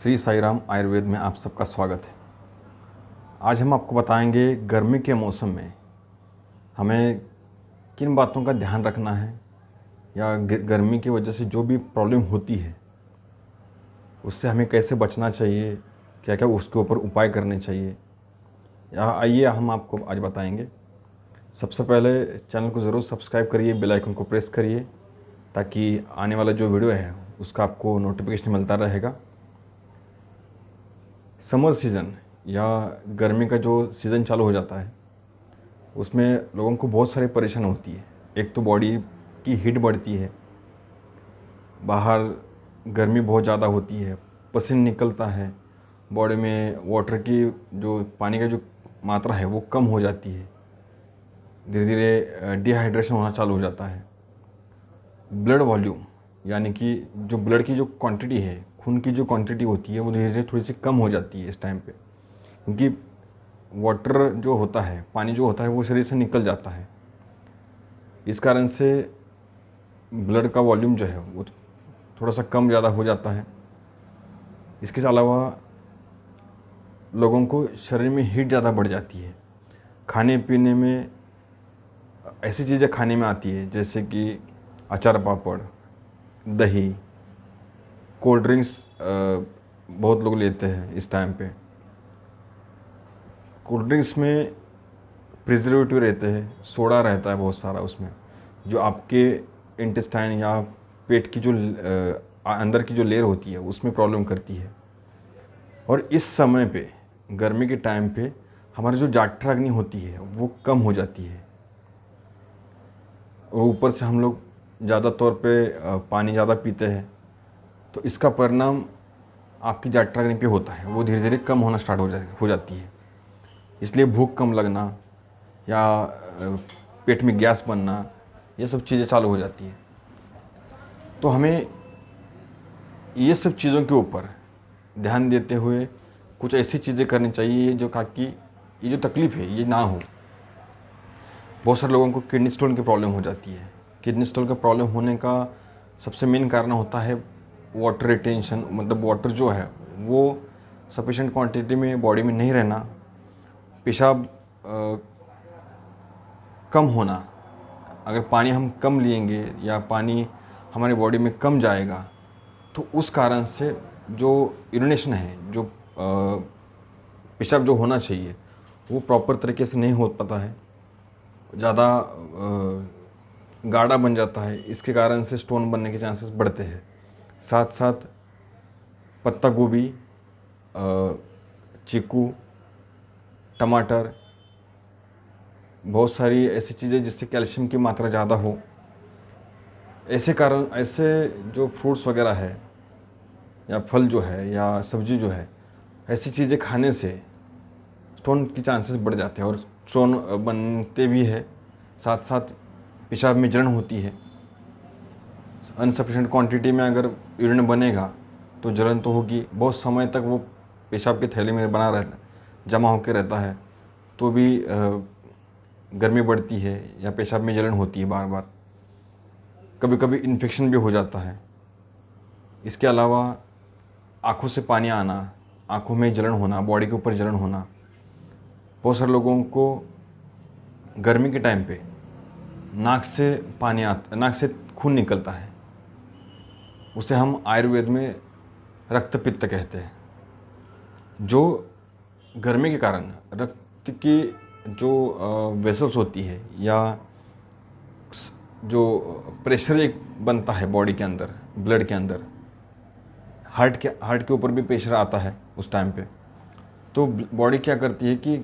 श्री साई राम आयुर्वेद में आप सबका स्वागत है। आज हम आपको बताएंगे गर्मी के मौसम में हमें किन बातों का ध्यान रखना है या गर्मी की वजह से जो भी प्रॉब्लम होती है उससे हमें कैसे बचना चाहिए, क्या क्या उसके ऊपर उपाय करने चाहिए, या आइए हम आपको आज बताएंगे। सबसे पहले चैनल को ज़रूर सब्सक्राइब करिए, बेल आइकन को प्रेस करिए ताकि आने वाला जो वीडियो है उसका आपको नोटिफिकेशन मिलता रहेगा। समर सीज़न या गर्मी का जो सीज़न चालू हो जाता है उसमें लोगों को बहुत सारी परेशानी होती है। एक तो बॉडी की हीट बढ़ती है, बाहर गर्मी बहुत ज़्यादा होती है, पसीना निकलता है, बॉडी में वाटर की जो पानी का जो मात्रा है वो कम हो जाती है, धीरे धीरे डिहाइड्रेशन होना चालू हो जाता है। ब्लड वॉल्यूम यानी कि जो ब्लड की जो क्वांटिटी है, खून की जो क्वांटिटी होती है वो धीरे धीरे थोड़ी सी कम हो जाती है इस टाइम पे, क्योंकि वाटर जो होता है, पानी जो होता है वो शरीर से निकल जाता है। इस कारण से ब्लड का वॉल्यूम जो है वो थोड़ा सा कम ज़्यादा हो जाता है। इसके अलावा लोगों को शरीर में हीट ज़्यादा बढ़ जाती है। खाने पीने में ऐसी चीज़ें खाने में आती है जैसे कि अचार पापड़, दही, कोल्ड ड्रिंक्स बहुत लोग लेते हैं इस टाइम पे। कोल्ड ड्रिंक्स में प्रिजर्वेटिव रहते हैं, सोडा रहता है बहुत सारा उसमें, जो आपके इंटेस्टाइन या पेट की जो अंदर की जो लेयर होती है उसमें प्रॉब्लम करती है। और इस समय पे, गर्मी के टाइम पे, हमारी जो जाठराग्नि होती है वो कम हो जाती है और ऊपर से हम लोग ज़्यादा तौर पे पानी ज़्यादा पीते हैं, तो इसका परिणाम आपकी जाठराग्नि पे होता है, वो धीरे धीरे कम होना स्टार्ट हो जाती है। इसलिए भूख कम लगना या पेट में गैस बनना, ये सब चीज़ें चालू हो जाती है। तो हमें ये सब चीज़ों के ऊपर ध्यान देते हुए कुछ ऐसी चीज़ें करनी चाहिए जो ताकि ये जो तकलीफ़ है ये ना हो। बहुत सारे लोगों को किडनी स्टोन की प्रॉब्लम हो जाती है। किडनी स्टोन का प्रॉब्लम होने का सबसे मेन कारण होता है वाटर रिटेंशन, मतलब वाटर जो है वो सफिशेंट क्वांटिटी में बॉडी में नहीं रहना, पेशाब कम होना। अगर पानी हम कम लेंगे या पानी हमारी बॉडी में कम जाएगा तो उस कारण से जो यूरिनेशन है, जो पेशाब जो होना चाहिए वो प्रॉपर तरीके से नहीं हो पाता है, ज़्यादा गाढ़ा बन जाता है। इसके कारण से स्टोन बनने के चांसेस बढ़ते हैं। साथ साथ पत्ता गोभी, चीकू, टमाटर, बहुत सारी ऐसी चीज़ें जिससे कैल्शियम की मात्रा ज़्यादा हो, ऐसे जो फ्रूट्स वगैरह है या फल जो है या सब्जी जो है, ऐसी चीज़ें खाने से स्टोन की चांसेस बढ़ जाते हैं और स्टोन बनते भी है। साथ साथ पेशाब में जलन होती है। अनसफिशेंट क्वांटिटी में अगर यूरिन बनेगा तो जलन तो होगी, बहुत समय तक वो पेशाब के थैले में बना रहता, जमा होकर रहता है, तो भी गर्मी बढ़ती है या पेशाब में जलन होती है बार बार। कभी कभी इन्फेक्शन भी हो जाता है। इसके अलावा आँखों से पानी आना, आँखों में जलन होना, बॉडी के ऊपर जलन होना। बहुत सारे लोगों को गर्मी के टाइम पे नाक से खून निकलता है, उसे हम आयुर्वेद में रक्त पित्त कहते हैं। जो गर्मी के कारण रक्त की जो वेसल्स होती है या जो प्रेशर एक बनता है बॉडी के अंदर, ब्लड के अंदर, हार्ट के ऊपर भी प्रेशर आता है उस टाइम पे, तो बॉडी क्या करती है कि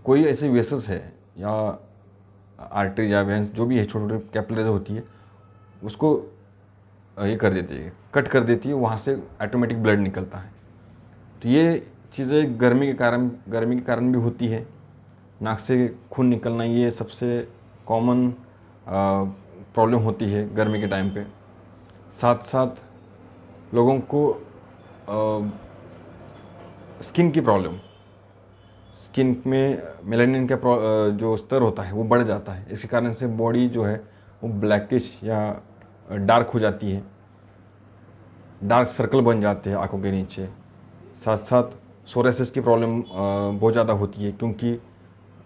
कोई ऐसे वेसल्स है या आर्टरी या वेंस जो भी है, छोटे छोटे कैपिलरीज होती है, उसको ये कर देती है, कट कर देती है, वहाँ से ऑटोमेटिक ब्लड निकलता है। तो ये चीज़ें गर्मी के कारण भी होती है। नाक से खून निकलना ये सबसे कॉमन प्रॉब्लम होती है गर्मी के टाइम पे। साथ साथ लोगों को स्किन की प्रॉब्लम, स्किन में मेलानिन का जो स्तर होता है वो बढ़ जाता है। इसके कारण से बॉडी जो है वो ब्लैकिश या डार्क हो जाती है। डार्क सर्कल बन जाते हैं आँखों के नीचे। साथ साथ सोरेसिस की प्रॉब्लम बहुत ज़्यादा होती है, क्योंकि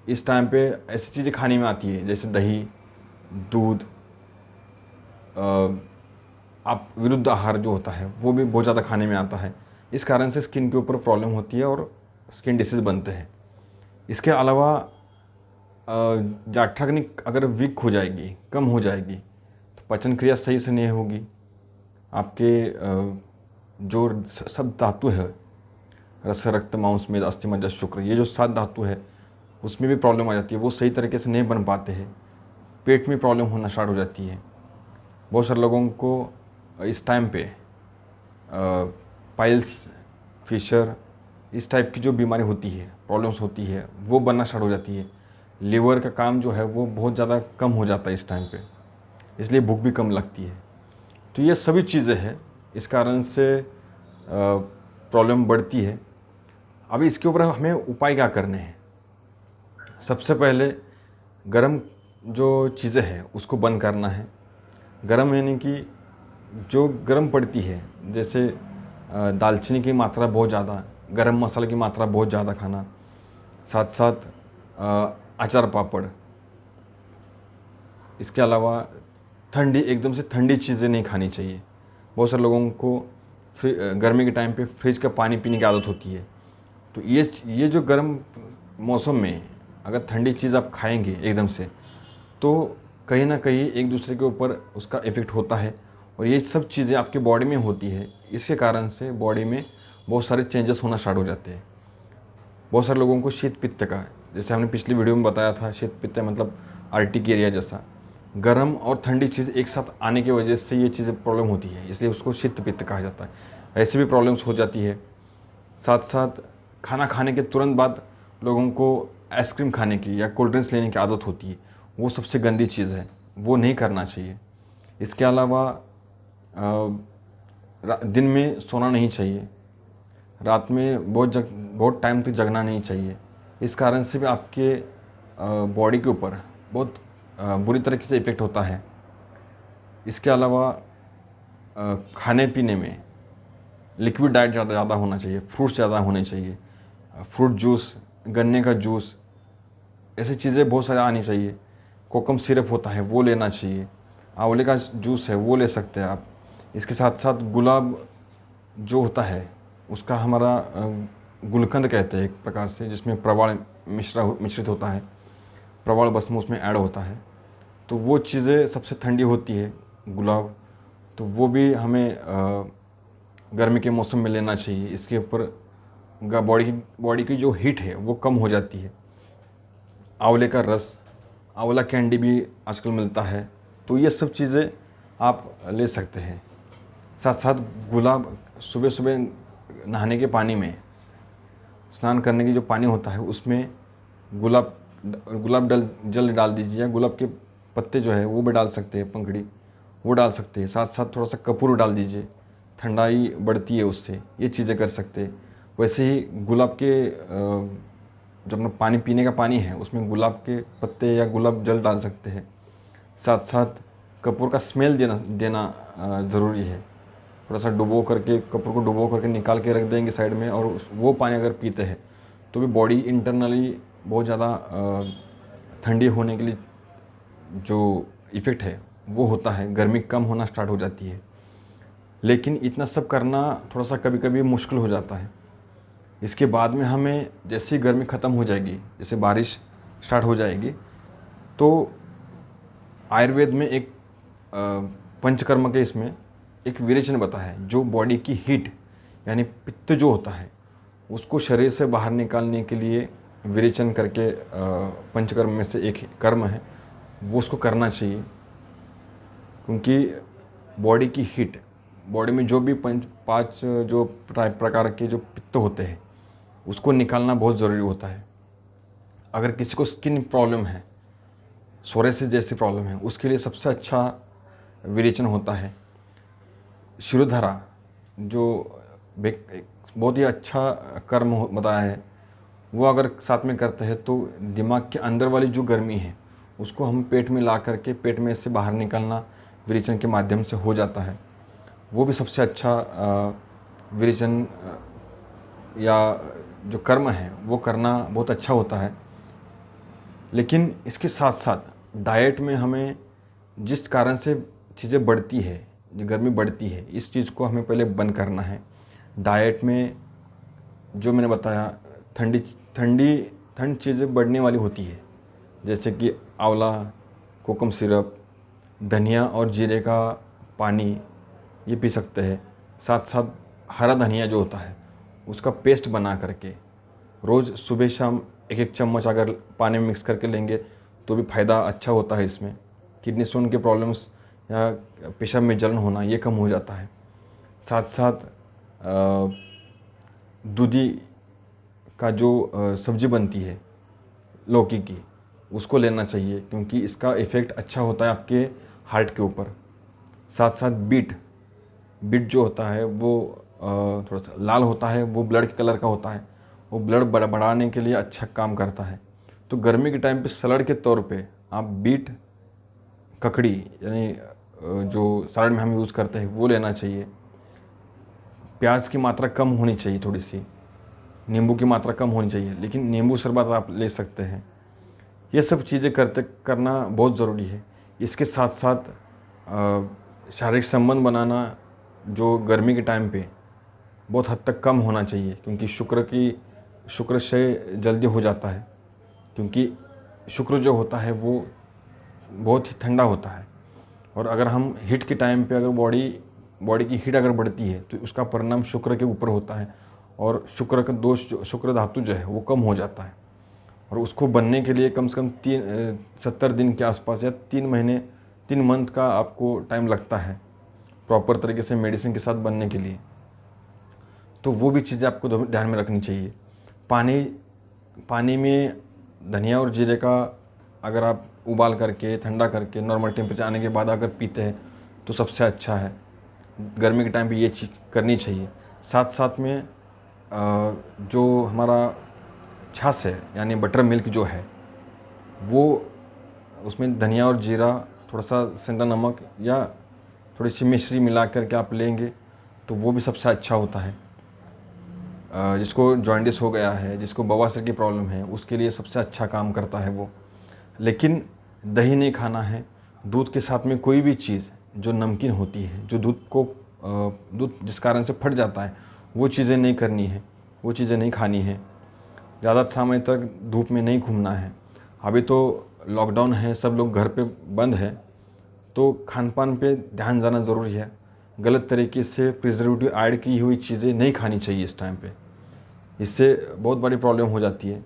इस टाइम पे ऐसी चीज़ें खाने में आती है जैसे दही, दूध, आप विरुद्ध आहार जो होता है वो भी बहुत ज़्यादा खाने में आता है। इस कारण से स्किन के ऊपर प्रॉब्लम होती है और स्किन डिसीज़ बनते हैं। इसके अलावा जाठराग्नि अगर वीक हो जाएगी, कम हो जाएगी, तो पाचन क्रिया सही से नहीं होगी। आपके जो सब धातु है, रस, रक्त, मांस, मेद, अस्थि, मज्जा, शुक्र, ये जो 7 धातु है उसमें भी प्रॉब्लम आ जाती है। वो सही तरीके से नहीं बन पाते हैं, पेट में प्रॉब्लम होना स्टार्ट हो जाती है। बहुत सारे लोगों को इस टाइम पे पाइल्स, फिशर, इस टाइप की जो बीमारी होती है, प्रॉब्लम्स होती है, वो बनना स्टार्ट हो जाती है। लीवर का काम जो है वो बहुत ज़्यादा कम हो जाता है इस टाइम पे, इसलिए भूख भी कम लगती है। तो ये सभी चीज़ें हैं, इस कारण से प्रॉब्लम बढ़ती है। अभी इसके ऊपर हमें उपाय क्या करने हैं? सबसे पहले गरम जो चीज़ें हैं उसको बंद करना है। गरम यानी कि जो गरम पड़ती है, जैसे दालचीनी की मात्रा बहुत ज़्यादा, गरम मसाले की मात्रा बहुत ज़्यादा खाना, साथ साथ अचार पापड़। इसके अलावा ठंडी, एकदम से ठंडी चीज़ें नहीं खानी चाहिए। बहुत सारे लोगों को गर्मी के टाइम पे फ्रिज का पानी पीने की आदत होती है। तो ये जो गर्म मौसम में अगर ठंडी चीज़ आप खाएंगे एकदम से, तो कहीं ना कहीं एक दूसरे के ऊपर उसका इफ़ेक्ट होता है, और ये सब चीज़ें आपके बॉडी में होती है। इसके कारण से बॉडी में बहुत सारे चेंजेस होना स्टार्ट हो जाते हैं। बहुत सारे लोगों को शीत पित्त का, जैसे हमने पिछली वीडियो में बताया था, शीत पित्त मतलब आर्टिक एरिया जैसा, गर्म और ठंडी चीज़ एक साथ आने की वजह से ये चीज़ें प्रॉब्लम होती है, इसलिए उसको शीत पित्त कहा जाता है। ऐसे भी प्रॉब्लम्स हो जाती है। साथ साथ खाना खाने के तुरंत बाद लोगों को आइसक्रीम खाने की या कोल्ड ड्रिंक्स लेने की आदत होती है, वो सबसे गंदी चीज़ है, वो नहीं करना चाहिए। इसके अलावा दिन में सोना नहीं चाहिए, रात में बहुत टाइम तक जगना नहीं चाहिए। इस कारण से भी आपके बॉडी के ऊपर बहुत बुरी तरीके से इफ़ेक्ट होता है। इसके अलावा खाने पीने में लिक्विड डाइट ज़्यादा होना चाहिए, फ्रूट्स ज़्यादा होने चाहिए, फ्रूट जूस, गन्ने का जूस, ऐसी चीज़ें बहुत सारी आनी चाहिए। कोकम सिरप होता है वो लेना चाहिए, आंवले का जूस है वो ले सकते हैं आप। इसके साथ साथ गुलाब जो होता है उसका हमारा गुलकंद कहते हैं एक प्रकार से, जिसमें प्रवाल मिश्रित होता है, प्रवाल भस्म उसमें ऐड होता है, तो वो चीज़ें सबसे ठंडी होती है गुलाब, तो वो भी हमें गर्मी के मौसम में लेना चाहिए। इसके ऊपर बॉडी की जो हीट है वो कम हो जाती है। आंवले का रस, आंवला कैंडी भी आजकल मिलता है, तो ये सब चीज़ें आप ले सकते हैं। साथ साथ गुलाब, सुबह सुबह नहाने के पानी में, स्नान करने की जो पानी होता है उसमें गुलाब जल डाल दीजिए, या गुलाब के पत्ते जो है वो भी डाल सकते हैं, पंखड़ी वो डाल सकते हैं। साथ साथ थोड़ा सा कपूर डाल दीजिए, ठंडाई बढ़ती है उससे, ये चीज़ें कर सकते हैं। वैसे ही गुलाब के जो अपना पानी पीने का पानी है उसमें गुलाब के पत्ते या गुलाब जल डाल सकते हैं। साथ साथ कपूर का स्मेल देना ज़रूरी है। थोड़ा सा डुबो करके, कपूर को डुबो करके निकाल के रख देंगे साइड में, और वो पानी अगर पीते हैं तो भी बॉडी इंटरनली बहुत ज़्यादा ठंडी होने के लिए जो इफ़ेक्ट है वो होता है, गर्मी कम होना स्टार्ट हो जाती है। लेकिन इतना सब करना थोड़ा सा कभी कभी मुश्किल हो जाता है। इसके बाद में हमें जैसे ही गर्मी ख़त्म हो जाएगी, जैसे बारिश स्टार्ट हो जाएगी, तो आयुर्वेद में एक पंचकर्म के इसमें एक विरेचन बताया है, जो बॉडी की हीट यानी पित्त जो होता है उसको शरीर से बाहर निकालने के लिए विरेचन करके पंचकर्म में से एक कर्म है, वो उसको करना चाहिए। क्योंकि बॉडी की हीट, बॉडी में जो भी पांच जो प्रकार के जो पित्त होते हैं उसको निकालना बहुत ज़रूरी होता है। अगर किसी को स्किन प्रॉब्लम है, सोरेसिस जैसी प्रॉब्लम है, उसके लिए सबसे अच्छा विरेचन होता है शिरोधारा, जो बहुत ही अच्छा कर्म बताया है। वो अगर साथ में करते हैं तो दिमाग के अंदर वाली जो गर्मी है उसको हम पेट में ला करके पेट में से बाहर निकालना विरेचन के माध्यम से हो जाता है। वो भी सबसे अच्छा विरेचन या जो कर्म है वो करना बहुत अच्छा होता है। लेकिन इसके साथ साथ डाइट में हमें जिस कारण से चीज़ें बढ़ती है, जो गर्मी बढ़ती है, इस चीज़ को हमें पहले बंद करना है। डाइट में जो मैंने बताया, ठंडी ठंडी ठंड चीज़ें बढ़ने वाली होती है, जैसे कि आंवला, कोकम सिरप, धनिया और जीरे का पानी, ये पी सकते हैं। साथ साथ हरा धनिया जो होता है उसका पेस्ट बना करके रोज़ सुबह शाम एक एक चम्मच अगर पानी में मिक्स करके लेंगे तो भी फ़ायदा अच्छा होता है। इसमें किडनी स्टोन के प्रॉब्लम्स या पेशाब में जलन होना ये कम हो जाता है। साथ साथ दूधी का जो सब्ज़ी बनती है लौकी की, उसको लेना चाहिए क्योंकि इसका इफ़ेक्ट अच्छा होता है आपके हार्ट के ऊपर। साथ साथ बीट बीट जो होता है वो थोड़ा सा लाल होता है, वो ब्लड के कलर का होता है, वो ब्लड बढ़ाने के लिए अच्छा काम करता है। तो गर्मी के टाइम पे सलाद के तौर पे आप बीट, ककड़ी यानी जो सलाद में हम यूज़ करते हैं वो लेना चाहिए। प्याज की मात्रा कम होनी चाहिए, थोड़ी सी नींबू की मात्रा कम होनी चाहिए, लेकिन नींबू शरबत आप ले सकते हैं। ये सब चीज़ें करना बहुत ज़रूरी है। इसके साथ साथ शारीरिक संबंध बनाना जो गर्मी के टाइम पे बहुत हद तक कम होना चाहिए, क्योंकि शुक्र से जल्दी हो जाता है। क्योंकि शुक्र जो होता है वो बहुत ही ठंडा होता है, और अगर हम हीट के टाइम पे अगर बॉडी की हीट अगर बढ़ती है तो उसका परिणाम शुक्र के ऊपर होता है, और शुक्र का दोष जो शुक्र धातु जो है वो कम हो जाता है। और उसको बनने के लिए कम से कम 70 दिन के आसपास या 3 मंथ का आपको टाइम लगता है प्रॉपर तरीके से मेडिसिन के साथ बनने के लिए। तो वो भी चीज़ें आपको ध्यान में रखनी चाहिए। पानी में धनिया और जीरे का अगर आप उबाल करके ठंडा करके नॉर्मल टेम्परेचर आने के बाद अगर पीते हैं तो सबसे अच्छा है। गर्मी के टाइम पे ये चीज़ करनी चाहिए। साथ साथ में जो हमारा छाछ है यानी बटर मिल्क जो है वो, उसमें धनिया और जीरा, थोड़ा सा सेंधा नमक या थोड़ी सी मिश्री मिला करके आप लेंगे तो वो भी सबसे अच्छा होता है। जिसको जॉइंटिस हो गया है, जिसको बवासीर की प्रॉब्लम है, उसके लिए सबसे अच्छा काम करता है वो। लेकिन दही नहीं खाना है। दूध के साथ में कोई भी चीज़ जो नमकीन होती है, जो दूध जिस कारण से फट जाता है, वो चीज़ें नहीं करनी है, वो चीज़ें नहीं खानी है। ज़्यादा समय तक धूप में नहीं घूमना है। अभी तो लॉकडाउन है, सब लोग घर पे बंद है, तो खान पान पे ध्यान देना ज़रूरी है। गलत तरीके से प्रिजर्वेटिव ऐड की हुई चीज़ें नहीं खानी चाहिए इस टाइम पे, इससे बहुत बड़ी प्रॉब्लम हो जाती है।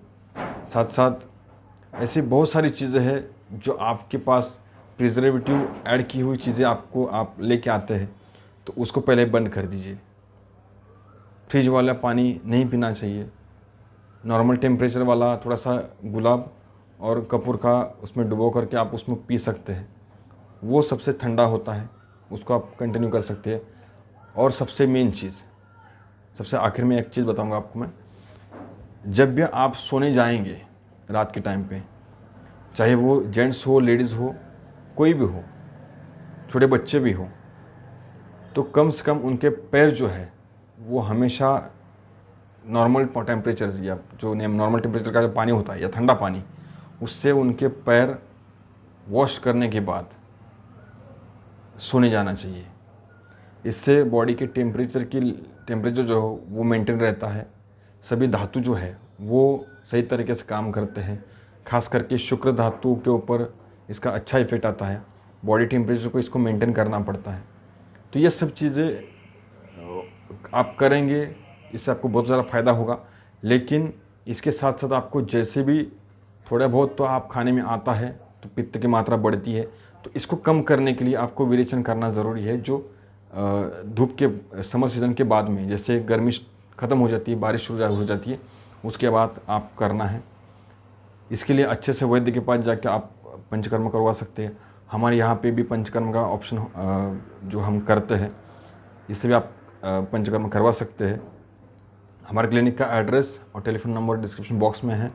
साथ साथ ऐसी बहुत सारी चीज़ें हैं जो आपके पास प्रिजर्वेटिव ऐड की हुई चीज़ें आप लेके आते हैं, तो उसको पहले बंद कर दीजिए। फ्रिज वाला पानी नहीं पीना चाहिए। नॉर्मल टेम्परेचर वाला थोड़ा सा गुलाब और कपूर का उसमें डुबो करके आप उसमें पी सकते हैं, वो सबसे ठंडा होता है, उसको आप कंटिन्यू कर सकते हैं। और सबसे मेन चीज़, सबसे आखिर में एक चीज़ बताऊंगा आपको मैं, जब भी आप सोने जाएंगे रात के टाइम पे, चाहे वो जेंट्स हो, लेडीज़ हो, कोई भी हो, छोटे बच्चे भी हो, तो कम से कम उनके पैर जो है वो हमेशा नॉर्मल टेम्परेचर या जो नॉर्मल टेम्परेचर का जो पानी होता है या ठंडा पानी, उससे उनके पैर वॉश करने के बाद सोने जाना चाहिए। इससे बॉडी के टेम्परेचर जो है वो मेंटेन रहता है। सभी धातु जो है वो सही तरीके से काम करते हैं। खास करके शुक्र धातु के ऊपर इसका अच्छा इफेक्ट आता है। बॉडी टेम्परेचर को इसको मेंटेन करना पड़ता है। तो ये सब चीज़ें आप करेंगे, इससे आपको बहुत ज़्यादा फ़ायदा होगा। लेकिन इसके साथ साथ आपको जैसे भी थोड़ा बहुत तो आप खाने में आता है तो पित्त की मात्रा बढ़ती है, तो इसको कम करने के लिए आपको विरेचन करना ज़रूरी है। जो धूप के समर सीज़न के बाद में, जैसे गर्मी ख़त्म हो जाती है, बारिश शुरू हो जाती है, उसके बाद आप करना है। इसके लिए अच्छे से वैद्य के पास जाकर आप पंचकर्म करवा सकते हैं। हमारे यहाँ पे भी पंचकर्म का ऑप्शन जो हम करते हैं, इससे भी आप पंचकर्म करवा सकते हैं। हमारे क्लिनिक का एड्रेस और टेलीफोन नंबर डिस्क्रिप्शन बॉक्स में है,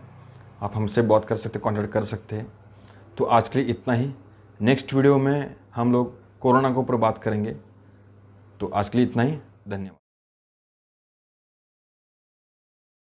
आप हमसे बात कर सकते, कॉन्टैक्ट कर सकते हैं। तो आज के लिए इतना ही। नेक्स्ट वीडियो में हम लोग कोरोना के ऊपर बात करेंगे। तो आज के लिए इतना ही। धन्यवाद।